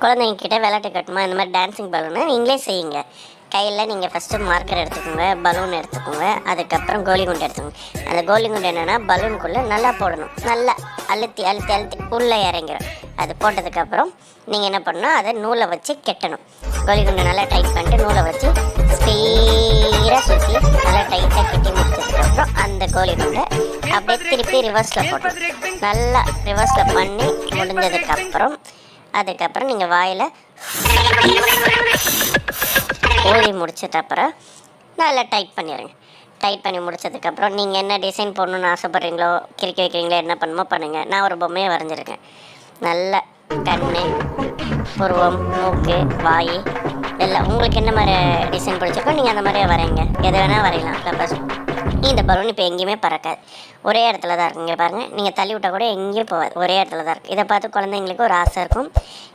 குழந்தைங்க கிட்ட விளையாட்டு கட்டுமா இந்த மாதிரி டான்ஸிங் பலூனை நீங்களே செய்யுங்க. கையில் நீங்கள் ஃபஸ்ட்டு மார்க்கர் எடுத்துக்கோங்க, பலூன் எடுத்துக்கோங்க, அதுக்கப்புறம் கோலி குண்டு எடுத்துக்கோங்க. அந்த கோலி குண்டு என்னென்னா பலூனுக்குள்ளே நல்லா போடணும். நல்லா அழுத்தி அழுத்தி அழுத்தி உள்ளே இறங்கிடும். அது போட்டதுக்கப்புறம் நீங்கள் என்ன பண்ணணும், அதை நூலை வச்சு கெட்டணும். கோலி குண்டை நல்லா டைட் பண்ணிட்டு நூலை வச்சு ஸ்பீடாக சுற்றி நல்லா டைட்டாக கெட்டி முடிச்சதுக்கப்புறம் அந்த கோலி குண்டை அப்படியே திருப்பி ரிவர்ஸில் போட்டணும். நல்லா ரிவர்ஸில் பண்ணி அதுக்கப்புறம் நீங்கள் வாயில் ஊதி முடிச்சதுக்கப்புறம் நல்லா டைட் பண்ணிடுங்க. டைட் பண்ணி முடிச்சதுக்கப்புறம் நீங்கள் என்ன டிசைன் போடணுன்னு ஆசைப்பட்றீங்களோ, கிறுக்கி வைக்கிறீங்களோ, என்ன பண்ணுமோ பண்ணுங்கள். நான் ஒரு பொம்மையை வரைஞ்சிருக்கேன். நல்ல கண், புருவம், மூக்கு, வாய் எல்லாம் உங்களுக்கு என்ன மாதிரி டிசைன் பிடிச்சிருக்கோ நீங்கள் அந்த மாதிரியே வரைங்க. எதை வேணால் வரையலாம். ப்ளஸ் இந்த பலூன் இப்போ எங்கேயுமே பறக்காது, ஒரே இடத்துல தான் இருக்குங்க. பாருங்கள், நீங்கள் தள்ளி விட்டால் கூட எங்கேயும் போகாது, ஒரே இடத்துல தான் இருக்குது. இதை பார்த்து குழந்தைங்களுக்கு ஒரு ஆசை இருக்கும்,